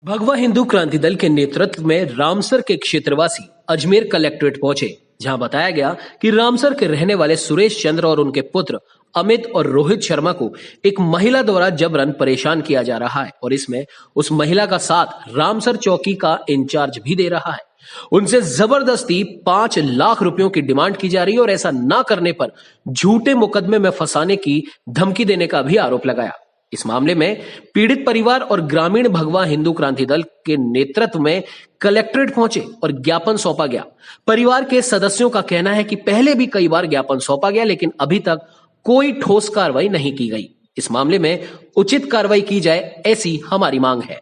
भगवा हिंदू क्रांति दल के नेतृत्व में रामसर के क्षेत्रवासी अजमेर कलेक्ट्रेट पहुंचे, जहां बताया गया कि रामसर के रहने वाले सुरेश चंद्र और उनके पुत्र अमित और रोहित शर्मा को एक महिला द्वारा जबरन परेशान किया जा रहा है और इसमें उस महिला का साथ रामसर चौकी का इंचार्ज भी दे रहा है। उनसे जबरदस्ती 5 लाख रुपयों की डिमांड की जा रही है और ऐसा ना करने पर झूठे मुकदमे में फंसाने की धमकी देने का भी आरोप लगाया। इस मामले में पीड़ित परिवार और ग्रामीण भगवा हिंदू क्रांति दल के नेतृत्व में कलेक्ट्रेट पहुंचे और ज्ञापन सौंपा गया। परिवार के सदस्यों का कहना है कि पहले भी कई बार ज्ञापन सौंपा गया, लेकिन अभी तक कोई ठोस कार्रवाई नहीं की गई। इस मामले में उचित कार्रवाई की जाए, ऐसी हमारी मांग है।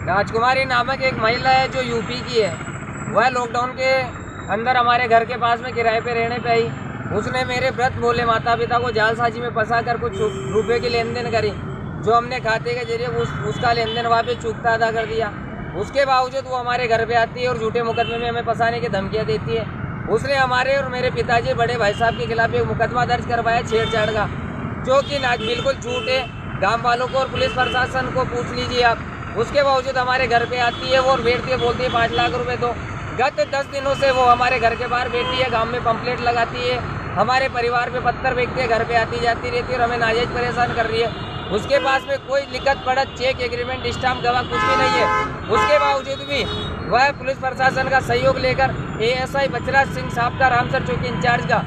राजकुमारी नामक एक महिला है जो यूपी की है। वह लॉकडाउन के अंदर हमारे घर के पास में किराए पे रहने पे आई। उसने मेरे व्रत बोले माता पिता को जालसाजी में फंसा कर कुछ रुपए की लेन देन करी, जो हमने खाते के जरिए उसका लेन देन वहाँ पे चूकता अदा कर दिया। उसके बावजूद वो हमारे घर पे आती है और झूठे मुकदमे में हमें फंसाने की धमकियाँ देती है। उसने हमारे और मेरे पिताजी बड़े भाई साहब के खिलाफ एक मुकदमा दर्ज करवाया छेड़छाड़ का, जो कि बिल्कुल झूठ है। गाँव वालों को और पुलिस प्रशासन को पूछ लीजिए आप। उसके बावजूद हमारे घर पे आती है वो और बैठती है, बोलती है 5 लाख रुपए दो। गत 10 दिनों से वो हमारे घर के बाहर बैठी है, गांव में पंपलेट लगाती है, हमारे परिवार पे पत्थर फेंकती है, घर पे आती जाती रहती है और हमें नाजायज परेशान कर रही है। उसके पास में कोई लिखत पढ़त चेक एग्रीमेंट स्टाम्प गवाह कुछ भी नहीं है। उसके बावजूद भी वह पुलिस प्रशासन का सहयोग लेकर ASI बचराज सिंह साहब का रामसर चौकी इंचार्ज का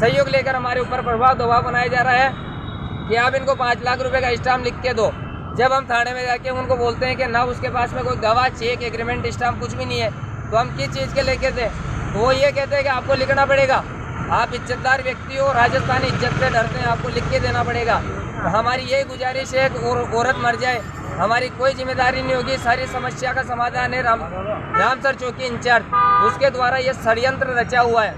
सहयोग लेकर हमारे ऊपर प्रभाव दबाव बनाया जा रहा है कि आप इनको 5 लाख रुपए का स्टाम्प लिख के दो। जब हम थाने में जाके उनको बोलते हैं कि ना उसके पास में कोई गवाह चेक एग्रीमेंट स्टाम्प कुछ भी नहीं है, तो हम किस चीज़ के लेके थे, तो वो ये कहते हैं कि आपको लिखना पड़ेगा, आप इज्जतदार व्यक्ति हो, राजस्थानी इज्जत से डरते हैं, आपको लिख के देना पड़ेगा। तो हमारी यही गुजारिश है कि औरत मर जाए, हमारी कोई जिम्मेदारी नहीं होगी। सारी समस्या का समाधान है रामसर चौकी इंचार्ज, उसके द्वारा ये षड्यंत्र रचा हुआ है।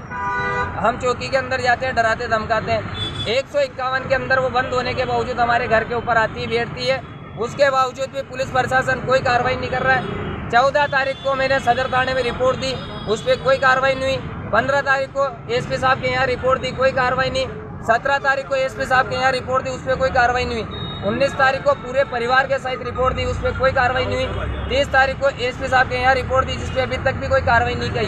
हम चौकी के अंदर जाते हैं, डराते धमकाते हैं। 151 के अंदर वो बंद होने के बावजूद हमारे घर के ऊपर आती है, बैठती है। उसके बावजूद भी पुलिस प्रशासन कोई कार्रवाई नहीं कर रहा है। 14 तारीख को मैंने सदर थाने में रिपोर्ट दी, उस पर कोई कार्रवाई नहीं हुई। 15 तारीख को SP साहब के यहाँ रिपोर्ट दी, कोई कार्रवाई नहीं। 17 तारीख को SP साहब के यहाँ रिपोर्ट दी, उस पर कोई कार्रवाई नहीं हुई। 19 तारीख को पूरे परिवार के सहित रिपोर्ट दी, उस पर कोई कार्रवाई नहीं हुई। 30 तारीख को SP साहब के यहाँ रिपोर्ट दी, जिसपे अभी तक भी कोई कार्रवाई नहीं की।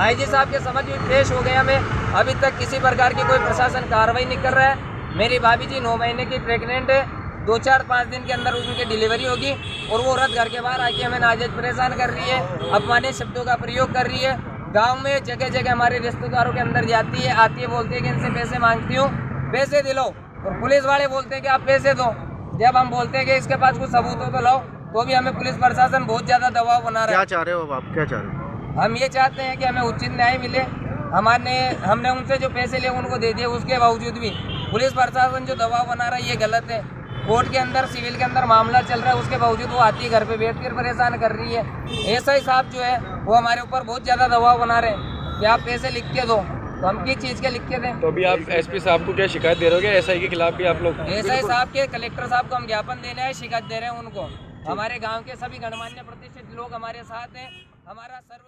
IG साहब के समझ में पेश हो गया मैं, अभी तक किसी प्रकार की कोई प्रशासन कार्रवाई नहीं कर रहा है। मेरी भाभी जी 9 महीने की प्रेग्नेंट है, 2-4-5 दिन के अंदर उनकी डिलीवरी होगी और वो औरत घर के बाहर आके हमें नाजायज परेशान कर रही है, अपमानित शब्दों का प्रयोग कर रही है। गांव में जगह जगह हमारे रिश्तेदारों के अंदर जाती है, आती है, बोलती है कि इनसे पैसे मांगती हूँ, पैसे दिलाओ, और पुलिस वाले बोलते हैं कि आप पैसे दो। जब हम बोलते हैं कि इसके पास कुछ सबूत हो तो लाओ, तो भी हमें पुलिस प्रशासन बहुत ज़्यादा दबाव बना रहा है। क्या चाह रहे हो आप, क्या चाह रहे हो? हम ये चाहते हैं कि हमें उचित न्याय मिले। हमने उनसे जो पैसे लिए उनको दे दिए, उसके बावजूद भी पुलिस प्रशासन जो दबाव बना रहा है ये गलत है। कोर्ट के अंदर सिविल के अंदर मामला चल रहा है, उसके बावजूद वो आती है, घर पे बैठ कर परेशान कर रही है। SI साहब जो है वो हमारे ऊपर बहुत ज़्यादा दबाव बना रहे हैं कि आप पैसे लिख के दो, तो हम किस चीज़ के लिख के दें। तो अभी आप SP साहब को क्या शिकायत दे रहे हो? SI के खिलाफ भी आप लोग? SI साहब के कलेक्टर साहब को हम ज्ञापन देने आए, शिकायत दे रहे हैं उनको। हमारे गाँव के सभी गणमान्य प्रतिष्ठित लोग हमारे साथ हैं, हमारा सर्व